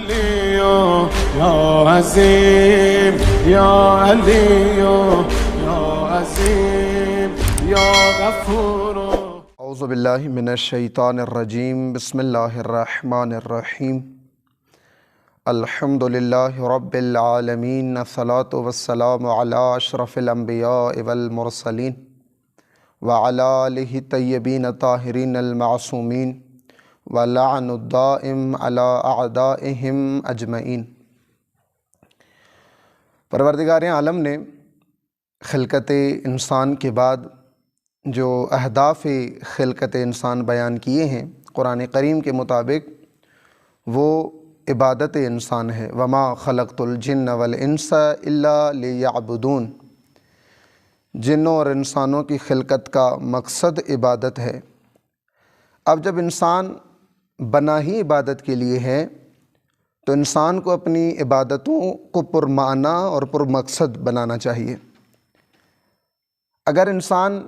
علي يا عظيم يا علي يا عظيم يا غفور. اعوذ باللہ من الشیطان الرجیم. بسم اللہ الرحمن الرحیم. الحمد للہ رب العالمین. الصلاۃ والسلام علی اشرف الانبیاء والمرسلین وعلی آلہ الطیبین الطاہرین المعصومین ولعن الدائم علی اعدائہم اجمعین. پروردگار عالم نے خلقت انسان کے بعد جو اہداف خلقت انسان بیان کیے ہیں قرآن کریم کے مطابق، وہ عبادت انسان ہے. وما خلقت الجن والانس الا لیعبدون. جنوں اور انسانوں کی خلقت کا مقصد عبادت ہے. اب جب انسان بنا ہی عبادت کے لیے ہے تو انسان کو اپنی عبادتوں کو پرمعنی اور پرمقصد بنانا چاہیے. اگر انسان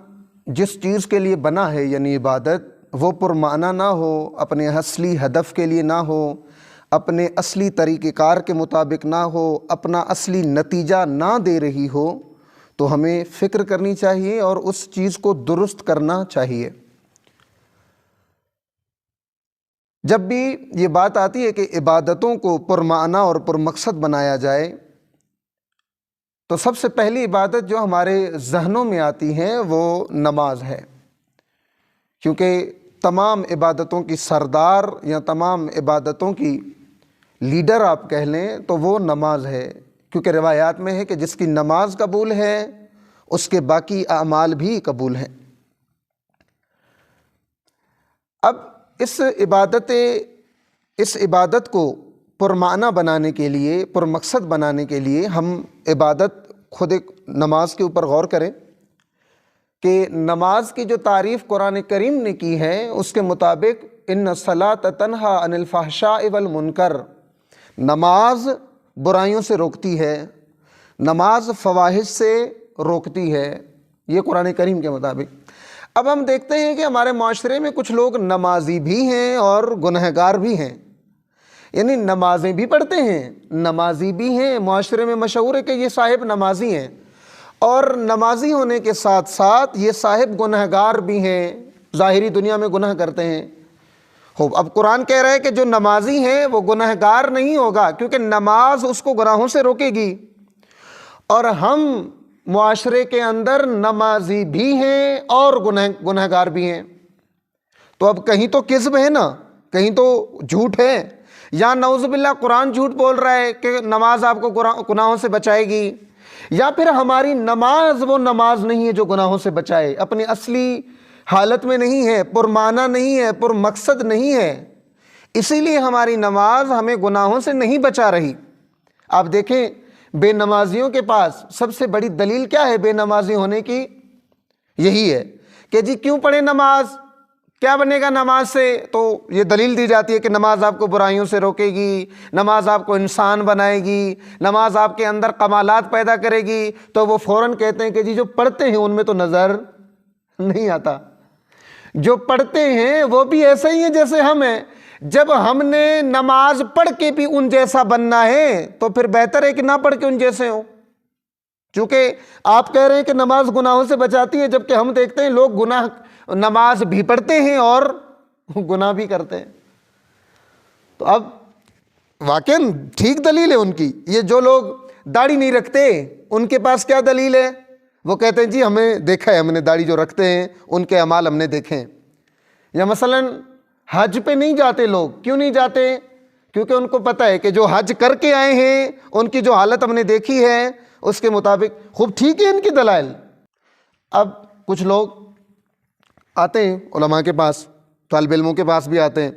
جس چیز کے لیے بنا ہے یعنی عبادت، وہ پرمعنی نہ ہو، اپنے اصلی ہدف کے لیے نہ ہو، اپنے اصلی طریقہ کار کے مطابق نہ ہو، اپنا اصلی نتیجہ نہ دے رہی ہو، تو ہمیں فکر کرنی چاہیے اور اس چیز کو درست کرنا چاہیے. جب بھی یہ بات آتی ہے کہ عبادتوں کو پرمعنی اور پرمقصد بنایا جائے، تو سب سے پہلی عبادت جو ہمارے ذہنوں میں آتی ہے وہ نماز ہے. کیونکہ تمام عبادتوں کی سردار یا تمام عبادتوں کی لیڈر آپ کہہ لیں تو وہ نماز ہے. کیونکہ روایات میں ہے کہ جس کی نماز قبول ہے اس کے باقی اعمال بھی قبول ہیں. اب اس عبادت کو پرمعنی بنانے کے لیے، پرمقصد بنانے کے لیے ہم عبادت خود ایک نماز کے اوپر غور کریں کہ نماز کی جو تعریف قرآن کریم نے کی ہے اس کے مطابق ان الصلاۃ تنہی عن الفحشاء والمنکر. نماز برائیوں سے روکتی ہے، نماز فواحش سے روکتی ہے، یہ قرآن کریم کے مطابق. اب ہم دیکھتے ہیں کہ ہمارے معاشرے میں کچھ لوگ نمازی بھی ہیں اور گنہگار بھی ہیں. یعنی نمازیں بھی پڑھتے ہیں، نمازی بھی ہیں، معاشرے میں مشہور ہے کہ یہ صاحب نمازی ہیں، اور نمازی ہونے کے ساتھ ساتھ یہ صاحب گنہگار بھی ہیں، ظاہری دنیا میں گناہ کرتے ہیں. اب قرآن کہہ رہا ہے کہ جو نمازی ہیں وہ گنہگار نہیں ہوگا، کیونکہ نماز اس کو گناہوں سے روکے گی. اور ہم معاشرے کے اندر نمازی بھی ہیں اور گنہگار بھی ہیں. تو اب کہیں تو کذب ہے نا، کہیں تو جھوٹ ہے، یا نعوذ باللہ قرآن جھوٹ بول رہا ہے کہ نماز آپ کو گناہوں سے بچائے گی، یا پھر ہماری نماز وہ نماز نہیں ہے جو گناہوں سے بچائے، اپنی اصلی حالت میں نہیں ہے، پرمعنی نہیں ہے، پرمقصد نہیں ہے، اسی لیے ہماری نماز ہمیں گناہوں سے نہیں بچا رہی. آپ دیکھیں بے نمازیوں کے پاس سب سے بڑی دلیل کیا ہے بے نمازی ہونے کی؟ یہی ہے کہ جی کیوں پڑھیں نماز، کیا بنے گا نماز سے؟ تو یہ دلیل دی جاتی ہے کہ نماز آپ کو برائیوں سے روکے گی، نماز آپ کو انسان بنائے گی، نماز آپ کے اندر کمالات پیدا کرے گی. تو وہ فوراً کہتے ہیں کہ جی جو پڑھتے ہیں ان میں تو نظر نہیں آتا. جو پڑھتے ہیں وہ بھی ایسے ہی ہیں جیسے ہم ہیں. جب ہم نے نماز پڑھ کے بھی ان جیسا بننا ہے تو پھر بہتر ہے کہ نہ پڑھ کے ان جیسے ہوں. چونکہ آپ کہہ رہے ہیں کہ نماز گناہوں سے بچاتی ہے، جبکہ ہم دیکھتے ہیں لوگ نماز بھی پڑھتے ہیں اور گناہ بھی کرتے ہیں. تو اب واقعاً ٹھیک دلیل ہے ان کی. یہ جو لوگ داڑھی نہیں رکھتے ان کے پاس کیا دلیل ہے؟ وہ کہتے ہیں جی ہمیں دیکھا ہے، ہم نے داڑھی جو رکھتے ہیں ان کے اعمال ہم نے دیکھے ہیں. یا مثلاً حج پہ نہیں جاتے لوگ، کیوں نہیں جاتے؟ کیونکہ ان کو پتہ ہے کہ جو حج کر کے آئے ہیں ان کی جو حالت ہم نے دیکھی ہے اس کے مطابق خوب ٹھیک ہے ان کی دلائل. اب کچھ لوگ آتے ہیں علماء کے پاس، طالب علموں کے پاس بھی آتے ہیں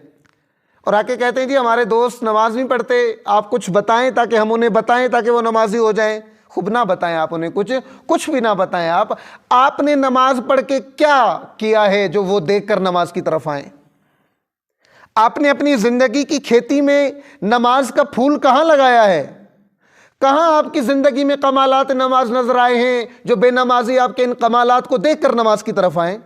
اور آ کے کہتے ہیں جی ہمارے دوست نماز نہیں پڑھتے، آپ کچھ بتائیں تاکہ ہم انہیں بتائیں تاکہ وہ نمازی ہو جائیں. خوب نہ بتائیں آپ انہیں کچھ بھی نہ بتائیں. آپ نے نماز پڑھ کے کیا کیا ہے جو وہ دیکھ کر نماز کی طرف آئیں؟ آپ نے اپنی زندگی کی کھیتی میں نماز کا پھول کہاں لگایا ہے؟ کہاں آپ کی زندگی میں کمالات نماز نظر آئے ہیں جو بے نمازی آپ کے ان کمالات کو دیکھ کر نماز کی طرف آئیں؟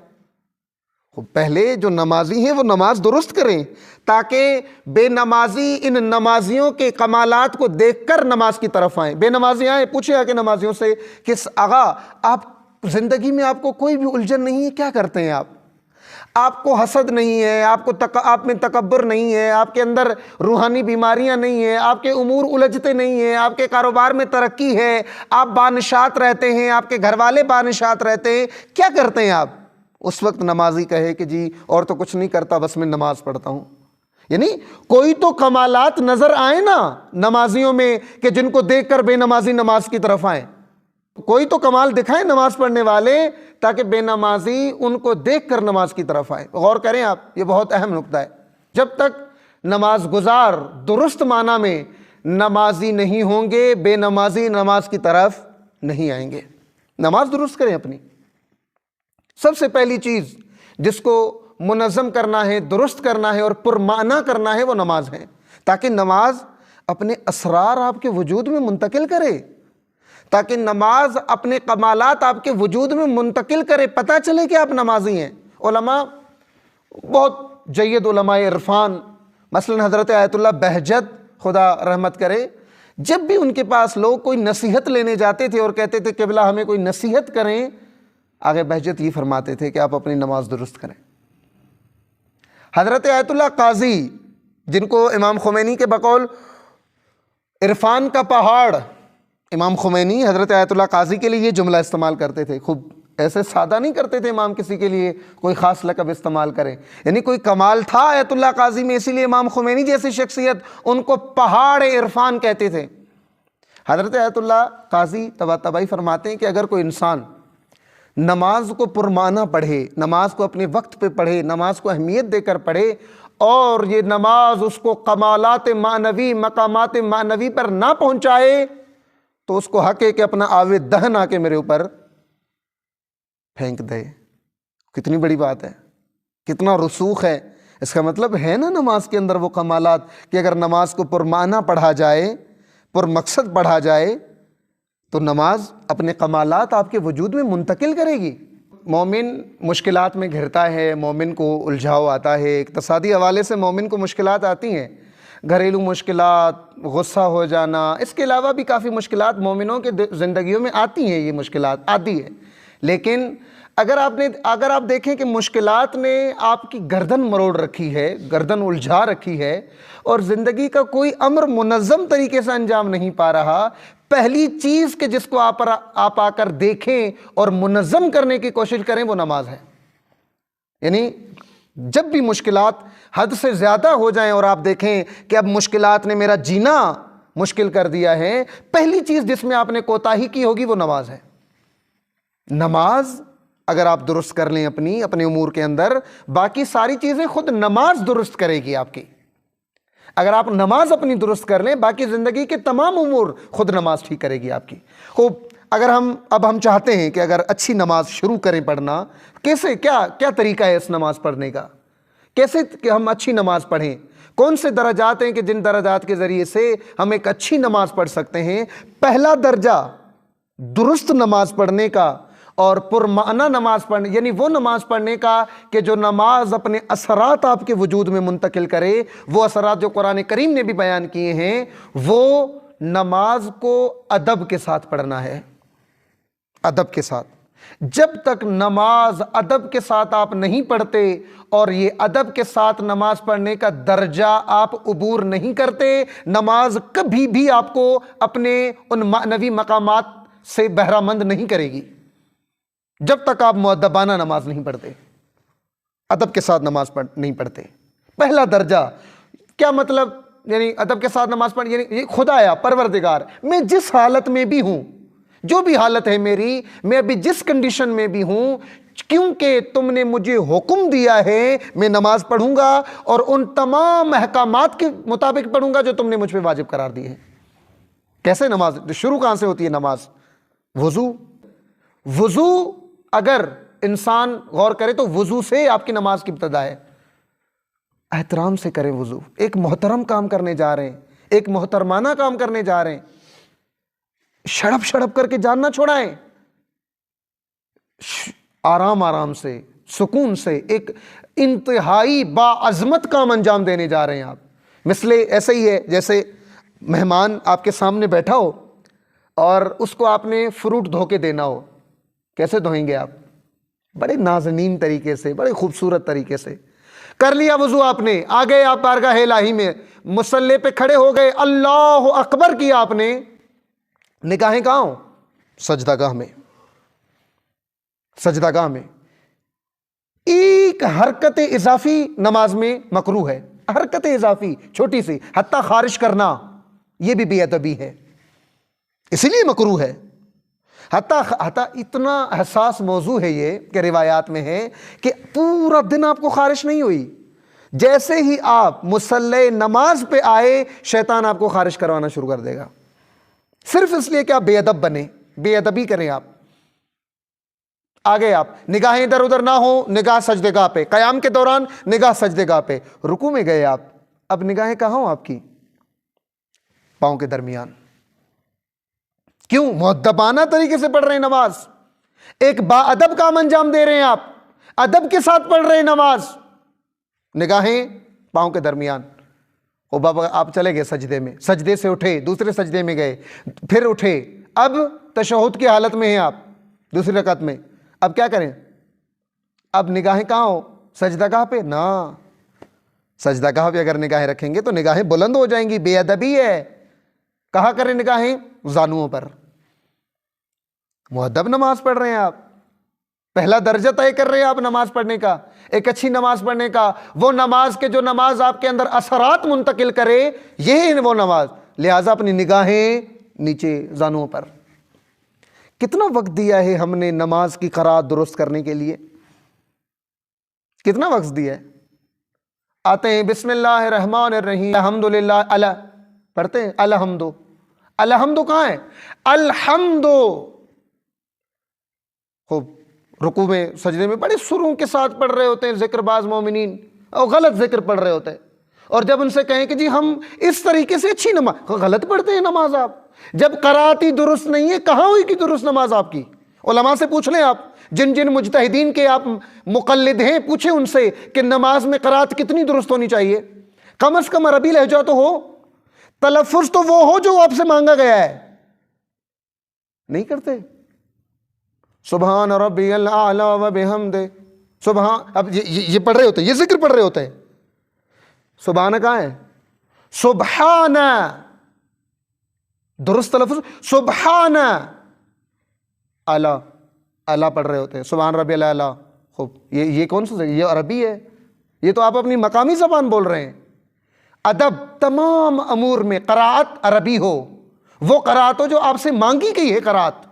پہلے جو نمازی ہیں وہ نماز درست کریں تاکہ بے نمازی ان نمازیوں کے کمالات کو دیکھ کر نماز کی طرف آئیں۔ بے نمازی آئیں، پوچھے آ کے نمازیوں سے کہ آغا آپ زندگی میں آپ کو کوئی بھی الجھن نہیں ہے، کیا کرتے ہیں آپ کو حسد نہیں ہے، آپ میں تکبر نہیں ہے، آپ کے اندر روحانی بیماریاں نہیں ہیں، آپ کے امور الجھتے نہیں ہیں، آپ کے کاروبار میں ترقی ہے، آپ بانشات رہتے ہیں، آپ کے گھر والے بانشات رہتے ہیں، کیا کرتے ہیں آپ؟ اس وقت نمازی کہے کہ جی اور تو کچھ نہیں کرتا، بس میں نماز پڑھتا ہوں۔ یعنی کوئی تو کمالات نظر آئیں نا نمازیوں میں کہ جن کو دیکھ کر بے نمازی نماز کی طرف آئیں، کوئی تو کمال دکھائیں نماز پڑھنے والے تاکہ بے نمازی ان کو دیکھ کر نماز کی طرف آئے۔ غور کریں آپ، یہ بہت اہم نکتہ ہے۔ جب تک نماز گزار درست معنی میں نمازی نہیں ہوں گے، بے نمازی نماز کی طرف نہیں آئیں گے۔ نماز درست کریں اپنی۔ سب سے پہلی چیز جس کو منظم کرنا ہے، درست کرنا ہے اور پرمعنی کرنا ہے وہ نماز ہے، تاکہ نماز اپنے اسرار آپ کے وجود میں منتقل کرے، تاکہ نماز اپنے کمالات آپ کے وجود میں منتقل کرے، پتہ چلے کہ آپ نمازی ہیں۔ علماء بہت جید علماء عرفان، مثلا حضرت آیت اللہ بہجت خدا رحمت کرے، جب بھی ان کے پاس لوگ کوئی نصیحت لینے جاتے تھے اور کہتے تھے قبلہ ہمیں کوئی نصیحت کریں، آگے بہجت یہ فرماتے تھے کہ آپ اپنی نماز درست کریں۔ حضرت آیت اللہ قاضی، جن کو امام خمینی کے بقول عرفان کا پہاڑ، امام خمینی حضرت آیت اللہ قاضی کے لیے یہ جملہ استعمال کرتے تھے، خوب ایسے سادہ نہیں کرتے تھے امام کسی کے لیے کوئی خاص لقب استعمال کریں، یعنی کوئی کمال تھا آیت اللہ قاضی میں، اسی لیے امام خمینی جیسی شخصیت ان کو پہاڑ عرفان کہتے تھے۔ حضرت آیت اللہ قاضی طباطبائی فرماتے ہیں کہ اگر کوئی انسان نماز کو پرمعنی پڑھے، نماز کو اپنے وقت پہ پڑھے، نماز کو اہمیت دے کر پڑھے، اور یہ نماز اس کو کمالات معنوی، مقامات معنوی پر نہ پہنچائے، تو اس کو حق ہے کہ اپنا آوے دہن آ کے میرے اوپر پھینک دے۔ کتنی بڑی بات ہے، کتنا رسوخ ہے۔ اس کا مطلب ہے نا نماز کے اندر وہ کمالات کہ اگر نماز کو پرمعنی پڑھا جائے، پر مقصد پڑھا جائے، تو نماز اپنے کمالات آپ کے وجود میں منتقل کرے گی۔ مومن مشکلات میں گھرتا ہے، مومن کو الجھاؤ آتا ہے، اقتصادی حوالے سے مومن کو مشکلات آتی ہیں، گھریلو مشکلات، غصہ ہو جانا، اس کے علاوہ بھی کافی مشکلات مومنوں کے زندگیوں میں آتی ہیں، یہ مشکلات آتی ہے۔ لیکن اگر آپ دیکھیں کہ مشکلات نے آپ کی گردن مروڑ رکھی ہے، گردن الجھا رکھی ہے، اور زندگی کا کوئی امر منظم طریقے سے انجام نہیں پا رہا، پہلی چیز کہ جس کو آپ آ کر دیکھیں اور منظم کرنے کی کوشش کریں وہ نماز ہے۔ یعنی جب بھی مشکلات حد سے زیادہ ہو جائیں اور آپ دیکھیں کہ اب مشکلات نے میرا جینا مشکل کر دیا ہے، پہلی چیز جس میں آپ نے کوتاہی کی ہوگی وہ نماز ہے۔ نماز اگر آپ درست کر لیں اپنے امور کے اندر، باقی ساری چیزیں خود نماز درست کرے گی آپ کی۔ اگر آپ نماز اپنی درست کر لیں، باقی زندگی کے تمام امور خود نماز ٹھیک کرے گی آپ کی۔ خوب، اگر ہم چاہتے ہیں کہ اگر اچھی نماز شروع کریں پڑھنا، کیسے کیا طریقہ ہے اس نماز پڑھنے کا؟ کیسے کہ ہم اچھی نماز پڑھیں؟ کون سے درجات ہیں کہ جن درجات کے ذریعے سے ہم ایک اچھی نماز پڑھ سکتے ہیں؟ پہلا درجہ درست نماز پڑھنے کا اور پرمعنی نماز پڑھنے، یعنی وہ نماز پڑھنے کا کہ جو نماز اپنے اثرات آپ کے وجود میں منتقل کرے، وہ اثرات جو قرآن کریم نے بھی بیان کیے ہیں، وہ نماز کو ادب کے ساتھ پڑھنا ہے، ادب کے ساتھ۔ جب تک نماز ادب کے ساتھ آپ نہیں پڑھتے اور یہ ادب کے ساتھ نماز پڑھنے کا درجہ آپ عبور نہیں کرتے، نماز کبھی بھی آپ کو اپنے ان معنوی مقامات سے بہرہ مند نہیں کرے گی، جب تک آپ مؤدبانہ نماز نہیں پڑھتے، ادب کے ساتھ نماز نہیں پڑھتے۔ پہلا درجہ کیا مطلب؟ یعنی ادب کے ساتھ نماز پڑھ، یعنی خدایا پروردگار، میں جس حالت میں بھی ہوں، جو بھی حالت ہے میری، میں ابھی جس کنڈیشن میں بھی ہوں، کیونکہ تم نے مجھے حکم دیا ہے، میں نماز پڑھوں گا اور ان تمام احکامات کے مطابق پڑھوں گا جو تم نے مجھ پہ واجب قرار دیے ہیں۔ کیسے نماز شروع کہاں سے ہوتی ہے؟ نماز، وضو اگر انسان غور کرے تو وضو سے آپ کی نماز کی ابتدا ہے۔ احترام سے کریں وضو، ایک محترم کام کرنے جا رہے ہیں، ایک محترمانہ کام کرنے جا رہے ہیں، شڑپ کر کے جان نہ چھوڑائیں، آرام سے سکون سے ایک انتہائی باعظمت کام انجام دینے جا رہے ہیں آپ. مثل ایسا ہی ہے جیسے مہمان آپ کے سامنے بیٹھا ہو اور اس کو آپ نے فروٹ دھو کے دینا ہو. کیسے دھوئیں گے آپ؟ بڑے نازنین طریقے سے, بڑے خوبصورت طریقے سے. کر لیا وضو آپ نے, آ گئے آپ بارگاہ الہی میں, مصلی پہ کھڑے ہو گئے, اللہ اکبر کیا آپ نے, نگاہیں کہاں ہوں؟ سجدہ گاہ میں. سجدہ گاہ میں. ایک حرکت اضافی نماز میں مکروہ ہے, حرکت اضافی چھوٹی سی, حتیٰ خارش کرنا, یہ بھی بے ادبی ہے, اسی لیے مکروہ ہے. حتیٰ اتنا حساس موضوع ہے یہ کہ روایات میں ہے کہ پورا دن آپ کو خارش نہیں ہوئی, جیسے ہی آپ مصلی نماز پہ آئے شیطان آپ کو خارش کروانا شروع کر دے گا, صرف اس لیے کہ آپ بے ادب بنے, بے ادبی کریں آپ. آگے آپ نگاہیں ادھر ادھر نہ ہو, نگاہ سجدے گاہ پہ, قیام کے دوران نگاہ سجدے گاہ پہ, رکوع میں گئے آپ, اب نگاہیں کہاں ہوں آپ کی؟ پاؤں کے درمیان. کیوں؟ مؤدبانہ طریقے سے پڑھ رہے ہیں نماز, ایک با ادب کام انجام دے رہے ہیں آپ, ادب کے ساتھ پڑھ رہے ہیں نماز. نگاہیں پاؤں کے درمیان. او بابا آپ چلے گئے سجدے میں, سجدے سے اٹھے, دوسرے سجدے میں گئے, پھر اٹھے, اب تشہد کی حالت میں ہیں آپ دوسری رکعت میں, اب کیا کریں؟ اب نگاہیں کہاں ہو؟ سجدہ گاہ پہ نا. سجدہ گاہ پہ اگر نگاہیں رکھیں گے تو نگاہیں بلند ہو جائیں گی, بے ادبی ہے. کہاں کریں نگاہیں؟ زانوؤں پر. مؤدب نماز پڑھ رہے ہیں آپ, پہلا درجہ طے کر رہے ہیں آپ نماز پڑھنے کا, ایک اچھی نماز پڑھنے کا, وہ نماز کے جو نماز آپ کے اندر اثرات منتقل کرے, یہی ہے وہ نماز. لہٰذا اپنی نگاہیں نیچے زانوؤں پر. کتنا وقت دیا ہے ہم نے نماز کی قرات درست کرنے کے لیے؟ کتنا وقت دیا ہے؟ آتے ہیں بسم اللہ الرحمن الرحیم, الحمدللہ, اللہ پڑھتے ہیں, الحمدو, الحمدو کہاں ہے؟ الحمدو. خوب رکوع میں سجدے میں بڑے سروں کے ساتھ پڑھ رہے ہوتے ہیں ذکر باز مومنین, اور غلط ذکر پڑھ رہے ہوتے ہیں. اور جب ان سے کہیں کہ جی ہم اس طریقے سے اچھی نماز, غلط پڑھتے ہیں نماز آپ. جب قرات ہی درست نہیں ہے, کہاں ہوئی کہ درست نماز آپ کی؟ علماء سے پوچھ لیں آپ, جن جن مجتہدین کے آپ مقلد ہیں, پوچھیں ان سے کہ نماز میں قرات کتنی درست ہونی چاہیے. کم از کم عربی لہجہ تو ہو, تلفظ تو وہ ہو جو آپ سے مانگا گیا ہے. نہیں کرتے. سبحان ربی الاعلی و بحمدہ, سبحان, اب یہ پڑھ رہے ہوتے ہیں, یہ ذکر پڑھ رہے ہوتے ہیں. سبحان کہاں ہے؟ سبحان, درست تلفظ سبحان. اعلی, اعلی پڑھ رہے ہوتے ہیں, سبحان ربی الاعلی. خوب, یہ کون سا, یہ عربی ہے, یہ تو آپ اپنی مقامی زبان بول رہے ہیں. ادب تمام امور میں قرات عربی ہو, وہ قرات ہو جو آپ سے مانگی گئی ہے قرات,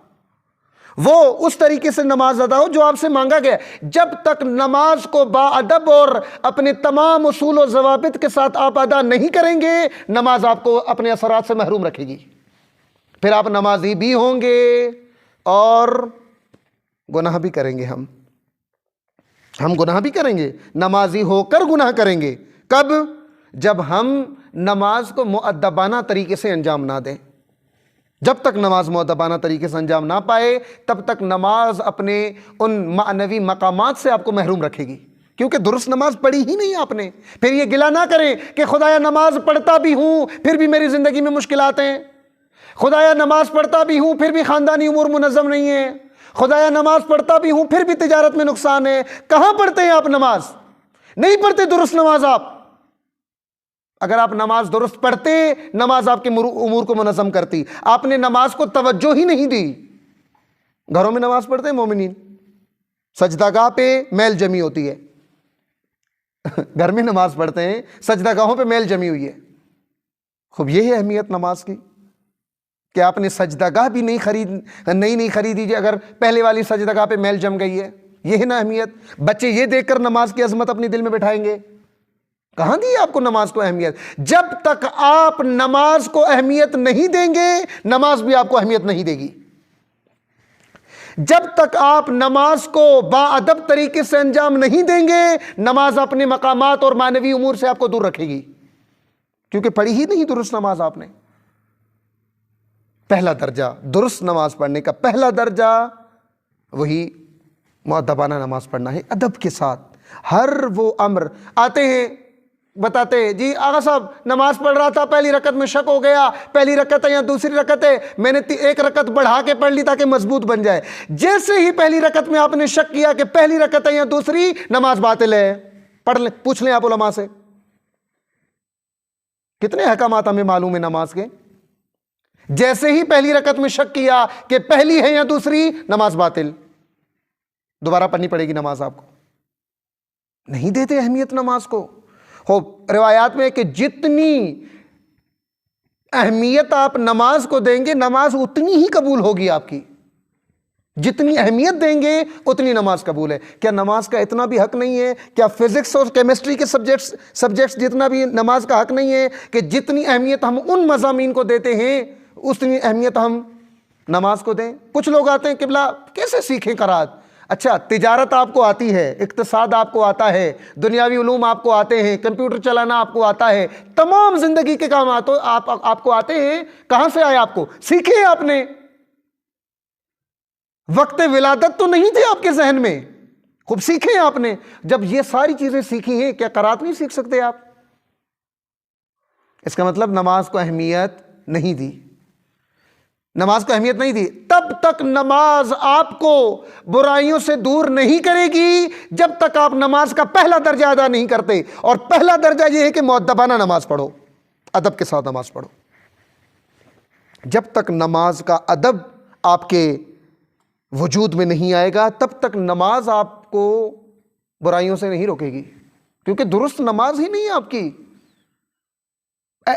وہ اس طریقے سے نماز ادا ہو جو آپ سے مانگا گیا. جب تک نماز کو با ادب اور اپنے تمام اصول و ضوابط کے ساتھ آپ ادا نہیں کریں گے, نماز آپ کو اپنے اثرات سے محروم رکھے گی. پھر آپ نمازی بھی ہوں گے اور گناہ بھی کریں گے. ہم گناہ بھی کریں گے, نمازی ہو کر گناہ کریں گے. کب؟ جب ہم نماز کو مؤدبانہ طریقے سے انجام نہ دیں. جب تک نماز مؤدبانہ طریقے سے انجام نہ پائے, تب تک نماز اپنے ان معنوی مقامات سے آپ کو محروم رکھے گی, کیونکہ درست نماز پڑھی ہی نہیں آپ نے. پھر یہ گلہ نہ کریں کہ خدایا نماز پڑھتا بھی ہوں پھر بھی میری زندگی میں مشکلات ہیں, خدایا نماز پڑھتا بھی ہوں پھر بھی خاندانی امور منظم نہیں ہے, خدایا نماز پڑھتا بھی ہوں پھر بھی تجارت میں نقصان ہے. کہاں پڑھتے ہیں آپ نماز؟ نہیں پڑھتے درست نماز آپ. اگر آپ نماز درست پڑھتے, نماز آپ کے امور کو منظم کرتی. آپ نے نماز کو توجہ ہی نہیں دی. گھروں میں نماز پڑھتے ہیں مومنین, سجدہ گاہ پہ میل جمی ہوتی ہے. گھر میں نماز پڑھتے ہیں, سجدہ گاہوں پہ میل جمی ہوئی ہے. خوب, یہ ہے اہمیت نماز کی کہ آپ نے سجدہ گاہ بھی نہیں خریدی اگر پہلے والی سجدہ گاہ پہ میل جم گئی ہے. یہ ہے نا اہمیت. بچے یہ دیکھ کر نماز کی عظمت اپنے دل میں بٹھائیں گے. کہاں دی آپ کو نماز کو اہمیت؟ جب تک آپ نماز کو اہمیت نہیں دیں گے, نماز بھی آپ کو اہمیت نہیں دے گی. جب تک آپ نماز کو با ادب طریقے سے انجام نہیں دیں گے, نماز اپنے مقامات اور معنوی امور سے آپ کو دور رکھے گی, کیونکہ پڑھی ہی نہیں درست نماز آپ نے. پہلا درجہ درست نماز پڑھنے کا, پہلا درجہ وہی مؤدبانہ نماز پڑھنا ہے، ادب کے ساتھ۔ ہر وہ امر آتے ہیں بتاتے ہیں جی آغا صاحب نماز پڑھ رہا تھا، پہلی رکعت میں شک ہو گیا، پہلی رکعت ہے یا دوسری رکعت ہے، میں نے ایک رکعت بڑھا کے پڑھ لی تاکہ مضبوط بن جائے۔ جیسے ہی پہلی رکعت میں آپ نے شک کیا کہ پہلی رکعت ہے یا دوسری، نماز باطل ہے۔ پڑھ لیں، پوچھ لیں آپ علماء سے، کتنے احکامات ہمیں معلوم ہے نماز کے۔ جیسے ہی پہلی رکعت میں شک کیا کہ پہلی ہے یا دوسری، نماز باطل، دوبارہ پڑھنی پڑے گی نماز آپ کو۔ نہیں دیتے اہمیت نماز کو۔ ہو روایات میں کہ جتنی اہمیت آپ نماز کو دیں گے، نماز اتنی ہی قبول ہوگی آپ کی۔ جتنی اہمیت دیں گے اتنی نماز قبول ہے۔ کیا نماز کا اتنا بھی حق نہیں ہے؟ کیا فزکس اور کیمسٹری کے سبجیکٹس جتنا بھی نماز کا حق نہیں ہے کہ جتنی اہمیت ہم ان مضامین کو دیتے ہیں اتنی اہمیت ہم نماز کو دیں؟ کچھ لوگ آتے ہیں قبلہ کیسے سیکھیں قرات؟ اچھا تجارت آپ کو آتی ہے، اقتصاد آپ کو آتا ہے، دنیاوی علوم آپ کو آتے ہیں، کمپیوٹر چلانا آپ کو آتا ہے، تمام زندگی کے کام آپ کو آتے ہیں۔ کہاں سے آئے آپ کو؟ سیکھے آپ نے۔ وقت ولادت تو نہیں تھے آپ کے ذہن میں، خوب سیکھیں آپ نے۔ جب یہ ساری چیزیں سیکھی ہیں، کیا قرات نہیں سیکھ سکتے آپ؟ اس کا مطلب نماز کو اہمیت نہیں دی، نماز کو اہمیت نہیں دی۔ تب تک نماز آپ کو برائیوں سے دور نہیں کرے گی جب تک آپ نماز کا پہلا درجہ ادا نہیں کرتے، اور پہلا درجہ یہ ہے کہ مؤدبانہ نماز پڑھو، ادب کے ساتھ نماز پڑھو۔ جب تک نماز کا ادب آپ کے وجود میں نہیں آئے گا تب تک نماز آپ کو برائیوں سے نہیں روکے گی، کیونکہ درست نماز ہی نہیں ہے آپ کی،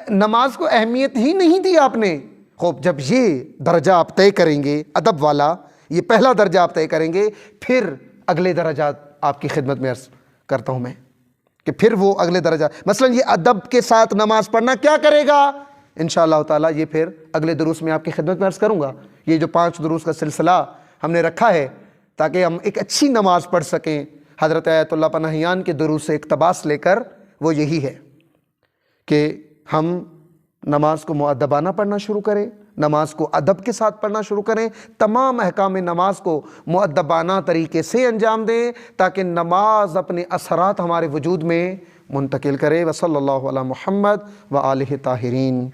نماز کو اہمیت ہی نہیں دی آپ نے۔ خوب جب یہ درجہ آپ طے کریں گے ادب والا، یہ پہلا درجہ آپ طے کریں گے، پھر اگلے درجات آپ کی خدمت میں عرض کرتا ہوں میں کہ پھر وہ اگلے درجہ، مثلا یہ ادب کے ساتھ نماز پڑھنا کیا کرے گا انشاءاللہ تعالیٰ، یہ پھر اگلے دروس میں آپ کی خدمت میں عرض کروں گا۔ یہ جو 5 دروس کا سلسلہ ہم نے رکھا ہے تاکہ ہم ایک اچھی نماز پڑھ سکیں، حضرت آیت اللہ پناہیان کے دروس سے اقتباس لے کر، وہ یہی ہے کہ ہم نماز کو مؤدبانہ پڑھنا شروع کریں، نماز کو ادب کے ساتھ پڑھنا شروع کریں، تمام احکام نماز کو مؤدبانہ طریقے سے انجام دیں تاکہ نماز اپنے اثرات ہمارے وجود میں منتقل کرے۔ وصلی اللہ علی محمد وآلہ طاہرین۔